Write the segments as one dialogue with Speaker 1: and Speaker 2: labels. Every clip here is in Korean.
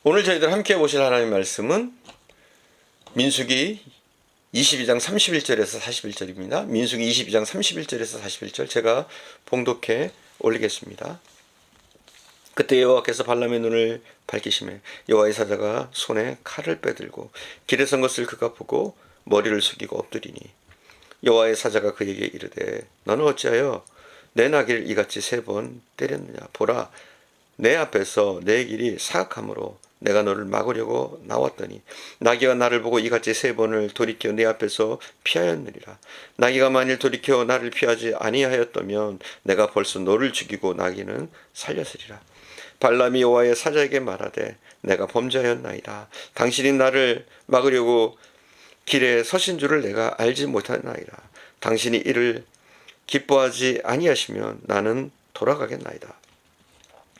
Speaker 1: 오늘 저희들 함께 보실 하나님의 말씀은 민수기 22장 31절에서 41절입니다. 민수기 22장 31절에서 41절 제가 봉독해 올리겠습니다. 그때 여호와께서 발람의 눈을 밝히시매 여호와의 사자가 손에 칼을 빼들고 길에 선 것을 그가 보고 머리를 숙이고 엎드리니 여호와의 사자가 그에게 이르되 너는 어찌하여 내 나귀를 이같이 3번 때렸느냐. 보라, 내 앞에서 내 길이 사악함으로 내가 너를 막으려고 나왔더니 나귀가 나를 보고 이같이 3번을 돌이켜 내 앞에서 피하였느니라. 나귀가 만일 돌이켜 나를 피하지 아니하였다면 내가 벌써 너를 죽이고 나귀는 살렸으리라. 발람이 여호와의 사자에게 말하되 내가 범죄하였나이다. 당신이 나를 막으려고 길에 서신 줄을 내가 알지 못하나이다. 당신이 이를 기뻐하지 아니하시면 나는 돌아가겠나이다.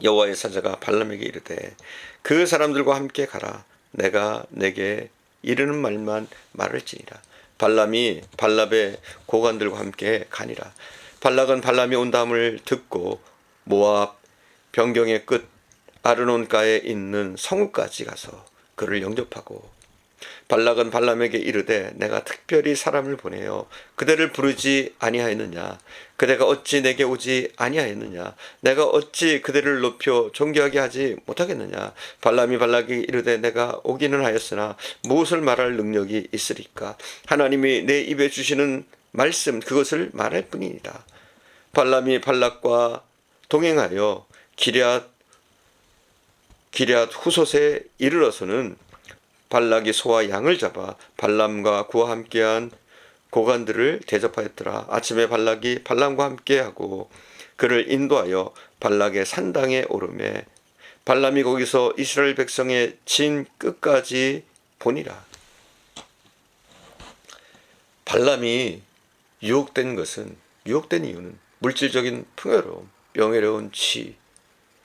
Speaker 1: 여호와의 사자가 발람에게 이르되 그 사람들과 함께 가라. 내가 내게 이르는 말만 말할지니라. 발람이 발랍의 고관들과 함께 가니라. 발락은 발람이 온다함을 듣고 모압 변경의 끝 아르논가에 있는 성읍까지 가서 그를 영접하고 발락은 발람에게 이르되 내가 특별히 사람을 보내어 그대를 부르지 아니하였느냐. 그대가 어찌 내게 오지 아니하였느냐. 내가 어찌 그대를 높여 존귀하게 하지 못하겠느냐. 발람이 발락이 이르되 내가 오기는 하였으나 무엇을 말할 능력이 있으리까. 하나님이 내 입에 주시는 말씀 그것을 말할 뿐이니라. 발람이 발락과 동행하여 기럇 후솥에 이르러서는 발락이 소와 양을 잡아 발람과 그와 함께한 고관들을 대접하였더라. 아침에 발락이 발람과 함께하고 그를 인도하여 발락의 산당에 오르매 발람이 거기서 이스라엘 백성의 진 끝까지 보니라. 발람이 유혹된 이유는 물질적인 풍요로움, 명예로운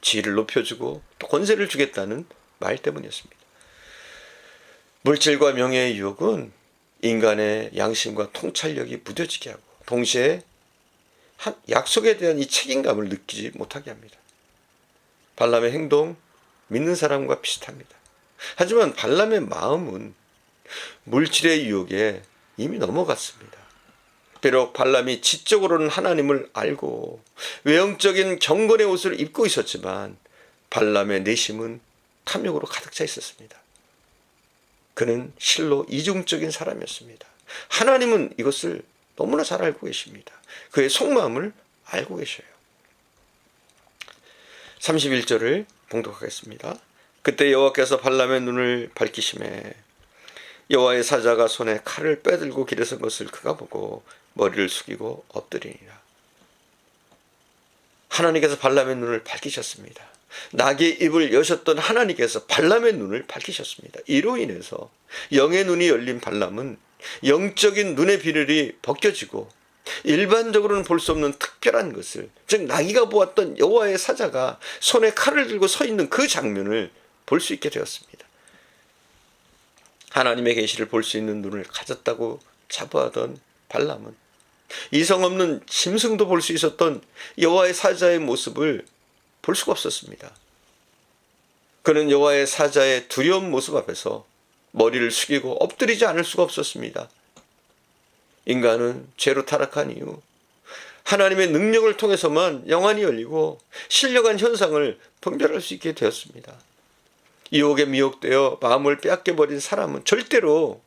Speaker 1: 지위를 높여주고 또 권세를 주겠다는 말 때문이었습니다. 물질과 명예의 유혹은 인간의 양심과 통찰력이 무뎌지게 하고 동시에 약속에 대한 이 책임감을 느끼지 못하게 합니다. 발람의 행동, 믿는 사람과 비슷합니다. 하지만 발람의 마음은 물질의 유혹에 이미 넘어갔습니다. 비록 발람이 지적으로는 하나님을 알고 외형적인 경건의 옷을 입고 있었지만 발람의 내심은 탐욕으로 가득 차 있었습니다. 그는 실로 이중적인 사람이었습니다. 하나님은 이것을 너무나 잘 알고 계십니다. 그의 속마음을 알고 계셔요. 31절을 봉독하겠습니다. 그때 여호와께서 발람의 눈을 밝히시매 여호와의 사자가 손에 칼을 빼들고 길에 선 것을 그가 보고 머리를 숙이고 엎드리니라. 하나님께서 발람의 눈을 밝히셨습니다. 나귀의 입을 여셨던 하나님께서 발람의 눈을 밝히셨습니다. 이로 인해서 영의 눈이 열린 발람은 영적인 눈의 비늘이 벗겨지고 일반적으로는 볼 수 없는 특별한 것을, 즉 나귀가 보았던 여호와의 사자가 손에 칼을 들고 서 있는 그 장면을 볼 수 있게 되었습니다. 하나님의 계시를 볼 수 있는 눈을 가졌다고 자부하던 발람은 이성 없는 짐승도 볼 수 있었던 여호와의 사자의 모습을 볼 수가 없었습니다. 그는 여호와의 사자의 두려운 모습 앞에서 머리를 숙이고 엎드리지 않을 수가 없었습니다. 인간은 죄로 타락한 이후 하나님의 능력을 통해서만 영안이 열리고 신령한 현상을 분별할 수 있게 되었습니다. 유혹에 미혹되어 마음을 빼앗겨버린 사람은 절대로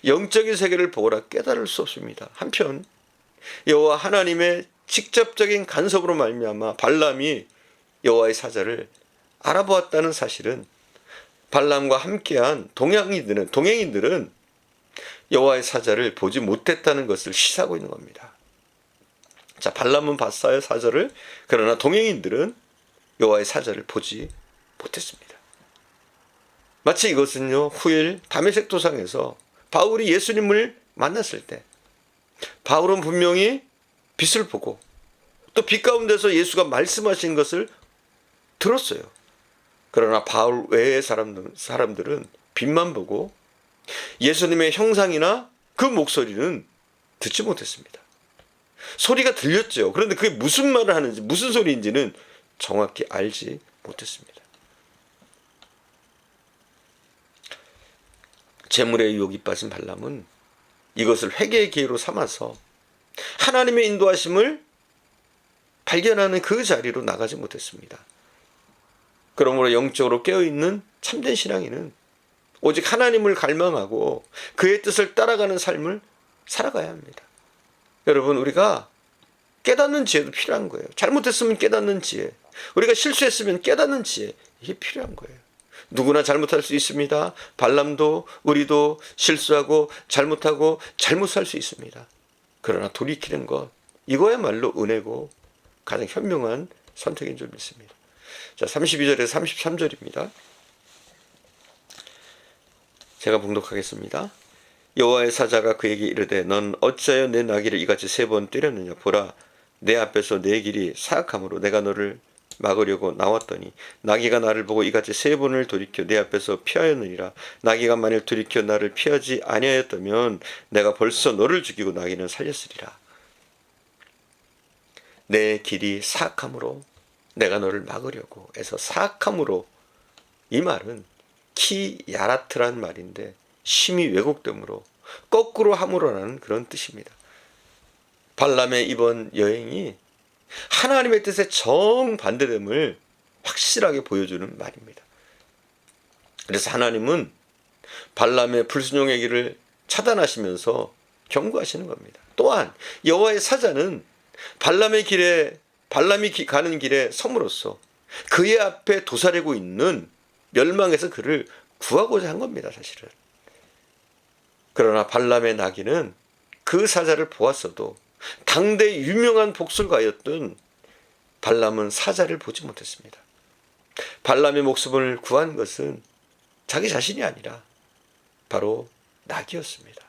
Speaker 1: 영적인 세계를 보거나 깨달을 수 없습니다. 한편 여호와 하나님의 직접적인 간섭으로 말미암아 발람이 여호와의 사자를 알아보았다는 사실은 발람과 함께한 동행인들은 여호와의 사자를 보지 못했다는 것을 시사하고 있는 겁니다. 자, 발람은 봤어요, 사자를. 그러나 동행인들은 여호와의 사자를 보지 못했습니다. 마치 이것은요, 후일 다메섹 도상에서 바울이 예수님을 만났을 때 바울은 분명히 빛을 보고 또 빛 가운데서 예수가 말씀하신 것을 들었어요. 그러나 바울 외의 사람들은 빛만 보고 예수님의 형상이나 그 목소리는 듣지 못했습니다. 소리가 들렸죠. 그런데 그게 무슨 말을 하는지 무슨 소리인지는 정확히 알지 못했습니다. 재물의 유혹이 빠진 발람은 이것을 회개의 기회로 삼아서 하나님의 인도하심을 발견하는 그 자리로 나가지 못했습니다. 그러므로 영적으로 깨어있는 참된 신앙인은 오직 하나님을 갈망하고 그의 뜻을 따라가는 삶을 살아가야 합니다. 여러분, 우리가 깨닫는 지혜도 필요한 거예요. 잘못했으면 깨닫는 지혜, 우리가 실수했으면 깨닫는 지혜, 이게 필요한 거예요. 누구나 잘못할 수 있습니다. 발람도 우리도 실수하고 잘못하고 잘못 살 수 있습니다. 그러나 돌이키는 것, 이거야말로 은혜고 가장 현명한 선택인 줄 믿습니다. 자, 32절에서 33절입니다. 제가 봉독하겠습니다. 여호와의 사자가 그에게 이르되 넌 어찌하여 내 나귀를 이같이 3번 때렸느냐. 보라, 내 앞에서 내 길이 사악함으로 내가 너를 막으려고 나왔더니 나귀가 나를 보고 이같이 3번을 돌이켜 내 앞에서 피하였느니라. 나귀가 만일 돌이켜 나를 피하지 아니하였다면 내가 벌써 너를 죽이고 나귀는 살렸으리라. 내 길이 사악함으로 내가 너를 막으려고 해서, 사악함으로, 이 말은 키야라트란 말인데 심히 왜곡되므로 거꾸로 함으로라는 그런 뜻입니다. 발람의 이번 여행이 하나님의 뜻에 정반대됨을 확실하게 보여주는 말입니다. 그래서 하나님은 발람의 불순종의 길을 차단하시면서 경고하시는 겁니다. 또한 여호와의 사자는 발람이 가는 길에 섬으로써 그의 앞에 도사리고 있는 멸망에서 그를 구하고자 한 겁니다, 사실은. 그러나 발람의 나귀는 그 사자를 보았어도 당대 유명한 복술가였던 발람은 사자를 보지 못했습니다. 발람의 목숨을 구한 것은 자기 자신이 아니라 바로 나귀였습니다.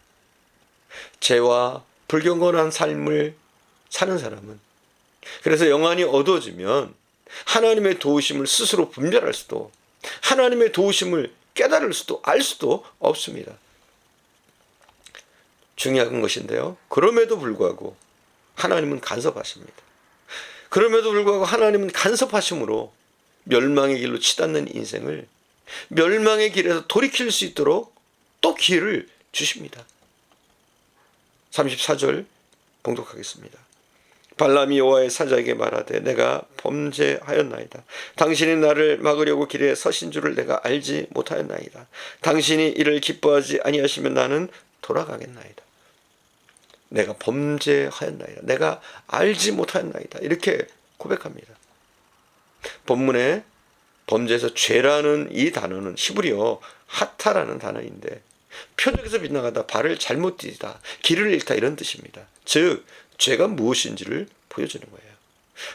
Speaker 1: 죄와 불경건한 삶을 사는 사람은 그래서 영안이 어두워지면 하나님의 도우심을 스스로 분별할 수도, 하나님의 도우심을 깨달을 수도, 알 수도 없습니다. 중요한 것인데요, 그럼에도 불구하고 하나님은 간섭하십니다. 그럼에도 불구하고 하나님은 간섭하심으로 멸망의 길로 치닫는 인생을 멸망의 길에서 돌이킬 수 있도록 또 기회를 주십니다. 34절 봉독하겠습니다. 발람이 여호와의 사자에게 말하되 내가 범죄하였나이다. 당신이 나를 막으려고 길에 서신 줄을 내가 알지 못하였나이다. 당신이 이를 기뻐하지 아니하시면 나는 돌아가겠나이다. 내가 범죄하였나이다. 내가 알지 못하였나이다. 이렇게 고백합니다. 본문에 범죄에서 죄라는 이 단어는 히브리어 하타라는 단어인데 표적에서 빗나가다, 발을 잘못 디다, 길을 잃다, 이런 뜻입니다. 즉 죄가 무엇인지를 보여주는 거예요.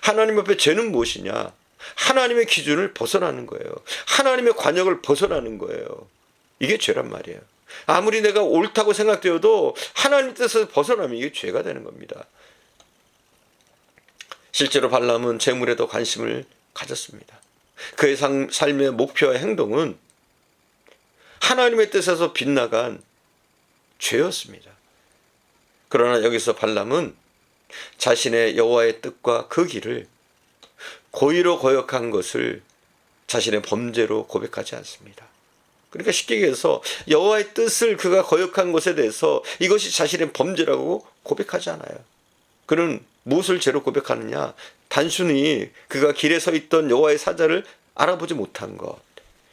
Speaker 1: 하나님 앞에 죄는 무엇이냐? 하나님의 기준을 벗어나는 거예요. 하나님의 관역을 벗어나는 거예요. 이게 죄란 말이에요. 아무리 내가 옳다고 생각되어도 하나님 뜻에서 벗어나면 이게 죄가 되는 겁니다. 실제로 발람은 재물에 더 관심을 가졌습니다. 그의 삶의 목표와 행동은 하나님의 뜻에서 빗나간 죄였습니다. 그러나 여기서 발람은 자신의 여호와의 뜻과 그 길을 고의로 거역한 것을 자신의 범죄로 고백하지 않습니다. 그러니까 쉽게 얘기해서 여호와의 뜻을 그가 거역한 것에 대해서 이것이 자신의 범죄라고 고백하지 않아요. 그는 무엇을 죄로 고백하느냐? 단순히 그가 길에 서 있던 여호와의 사자를 알아보지 못한 것,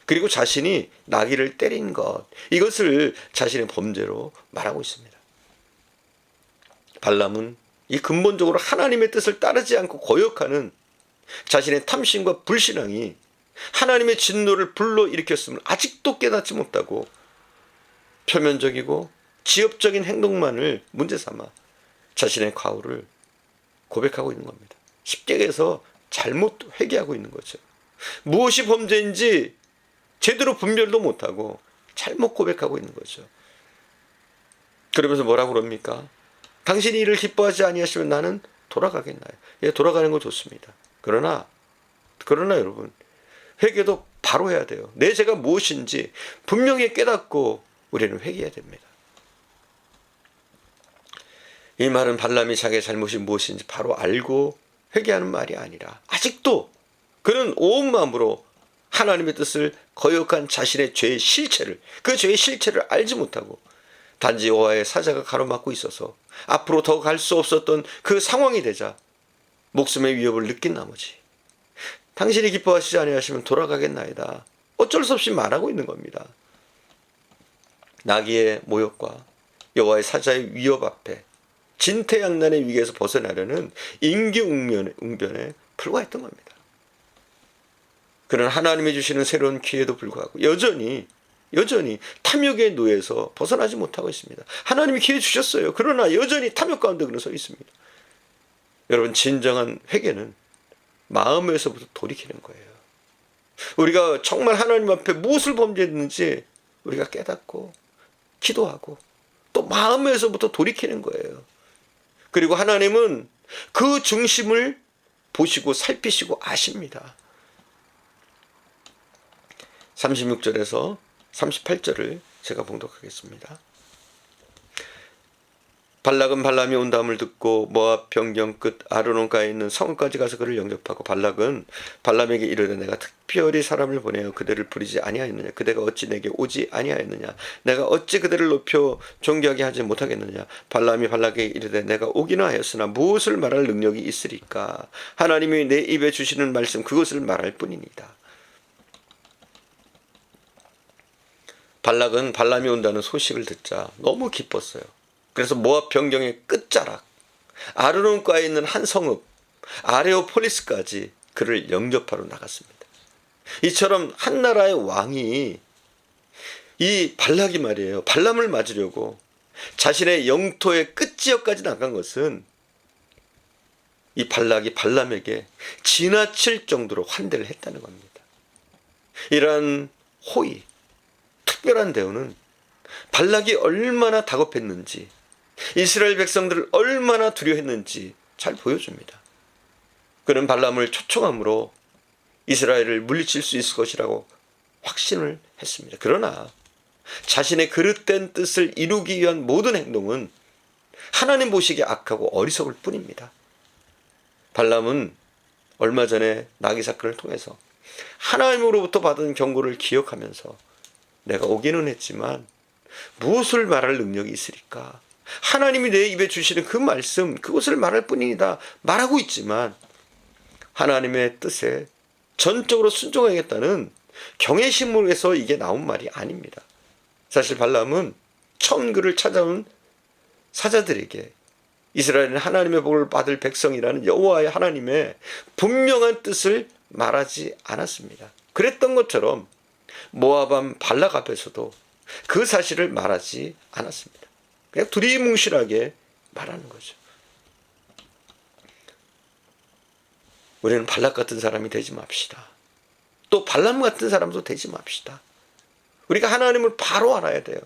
Speaker 1: 그리고 자신이 나귀를 때린 것, 이것을 자신의 범죄로 말하고 있습니다. 발람은 이 근본적으로 하나님의 뜻을 따르지 않고 거역하는 자신의 탐심과 불신앙이 하나님의 진노를 불러일으켰음을 아직도 깨닫지 못하고 표면적이고 지엽적인 행동만을 문제 삼아 자신의 과오를 고백하고 있는 겁니다. 쉽게 얘기해서 잘못 회개하고 있는 거죠. 무엇이 범죄인지 제대로 분별도 못하고 잘못 고백하고 있는 거죠. 그러면서 뭐라고 그럽니까? 당신이 이를 기뻐하지 아니하시면 나는 돌아가겠나요? 예, 돌아가는 거 좋습니다. 그러나 여러분, 회개도 바로 해야 돼요. 내 죄가 무엇인지 분명히 깨닫고 우리는 회개해야 됩니다. 이 말은 발람이 자기의 잘못이 무엇인지 바로 알고 회개하는 말이 아니라 아직도 그는 온 마음으로 하나님의 뜻을 거역한 자신의 죄의 실체를, 그 죄의 실체를 알지 못하고 단지 여호와의 사자가 가로막고 있어서 앞으로 더 갈 수 없었던 그 상황이 되자 목숨의 위협을 느낀 나머지 당신이 기뻐하시지 아니하시면 돌아가겠나이다, 어쩔 수 없이 말하고 있는 겁니다. 나귀의 모욕과 여호와의 사자의 위협 앞에 진퇴양난의 위기에서 벗어나려는 임기응변에 불과했던 겁니다. 그런 하나님이 주시는 새로운 기회에도 불구하고 여전히 탐욕의 노예에서 벗어나지 못하고 있습니다. 하나님이 기회 주셨어요. 그러나 여전히 탐욕 가운데 그는 서 있습니다. 여러분, 진정한 회개는 마음에서부터 돌이키는 거예요. 우리가 정말 하나님 앞에 무엇을 범죄했는지 우리가 깨닫고 기도하고 또 마음에서부터 돌이키는 거예요. 그리고 하나님은 그 중심을 보시고 살피시고 아십니다. 36절에서 38절을 제가 봉독하겠습니다. 발락은 발람이 온다함을 듣고 모압 변경 끝 아르논가에 있는 성까지 가서 그를 영접하고, 발락은 발람에게 이르되 내가 특별히 사람을 보내어 그대를 부리지 아니하였느냐, 그대가 어찌 내게 오지 아니하였느냐, 내가 어찌 그대를 높여 존귀하게 하지 못하겠느냐. 발람이 발락에게 이르되 내가 오기는 하였으나 무엇을 말할 능력이 있으리까. 하나님이 내 입에 주시는 말씀 그것을 말할 뿐이니이다. 발락은 발람이 온다는 소식을 듣자 너무 기뻤어요. 그래서 모압 변경의 끝자락 아르논가에 있는 한 성읍 아레오폴리스까지 그를 영접하러 나갔습니다. 이처럼 한 나라의 왕이 이 발락이 말이에요, 발람을 맞으려고 자신의 영토의 끝지역까지 나간 것은 이 발락이 발람에게 지나칠 정도로 환대를 했다는 겁니다. 이러한 호의, 특별한 대우는 발락이 얼마나 다급했는지, 이스라엘 백성들을 얼마나 두려워했는지 잘 보여줍니다. 그는 발람을 초청함으로 이스라엘을 물리칠 수 있을 것이라고 확신을 했습니다. 그러나 자신의 그릇된 뜻을 이루기 위한 모든 행동은 하나님 보시기에 악하고 어리석을 뿐입니다. 발람은 얼마 전에 나귀 사건을 통해서 하나님으로부터 받은 경고를 기억하면서 내가 오기는 했지만 무엇을 말할 능력이 있으리까? 하나님이 내 입에 주시는 그 말씀 그것을 말할 뿐이다 말하고 있지만 하나님의 뜻에 전적으로 순종하겠다는 경외심으로해서 이게 나온 말이 아닙니다. 사실 발람은 처음 그를 찾아온 사자들에게 이스라엘은 하나님의 복을 받을 백성이라는 여호와의 하나님의 분명한 뜻을 말하지 않았습니다. 그랬던 것처럼 모압 발락 앞에서도 그 사실을 말하지 않았습니다. 그냥 두리뭉실하게 말하는 거죠. 우리는 발락 같은 사람이 되지 맙시다. 또 발람 같은 사람도 되지 맙시다. 우리가 하나님을 바로 알아야 돼요.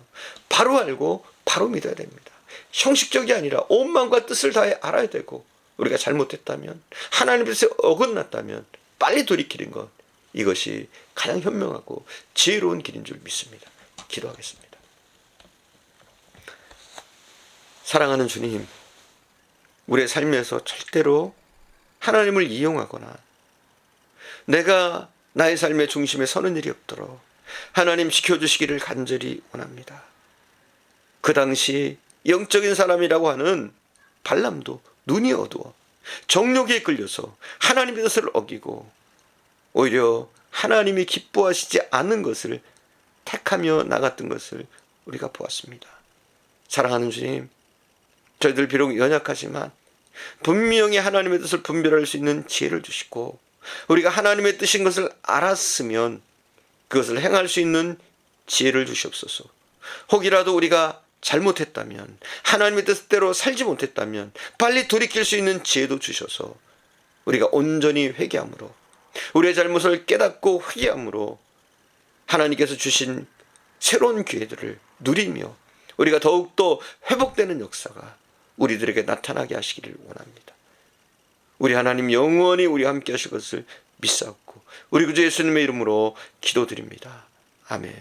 Speaker 1: 바로 알고 바로 믿어야 됩니다. 형식적이 아니라 온 마음과 뜻을 다해 알아야 되고, 우리가 잘못했다면, 하나님의 뜻에 어긋났다면 빨리 돌이키는 것, 이것이 가장 현명하고 지혜로운 길인 줄 믿습니다. 기도하겠습니다. 사랑하는 주님, 우리의 삶에서 절대로 하나님을 이용하거나 내가 나의 삶의 중심에 서는 일이 없도록 하나님 지켜주시기를 간절히 원합니다. 그 당시 영적인 사람이라고 하는 발람도 눈이 어두워 정욕에 끌려서 하나님의 뜻을 어기고 오히려 하나님이 기뻐하시지 않는 것을 택하며 나갔던 것을 우리가 보았습니다. 사랑하는 주님, 저희들 비록 연약하지만 분명히 하나님의 뜻을 분별할 수 있는 지혜를 주시고, 우리가 하나님의 뜻인 것을 알았으면 그것을 행할 수 있는 지혜를 주시옵소서. 혹이라도 우리가 잘못했다면, 하나님의 뜻대로 살지 못했다면 빨리 돌이킬 수 있는 지혜도 주셔서 우리가 온전히 회개함으로, 우리의 잘못을 깨닫고 회개함으로 하나님께서 주신 새로운 기회들을 누리며 우리가 더욱더 회복되는 역사가 우리들에게 나타나게 하시기를 원합니다. 우리 하나님 영원히 우리와 함께 하실 것을 믿사옵고 우리 구주 예수님의 이름으로 기도드립니다. 아멘.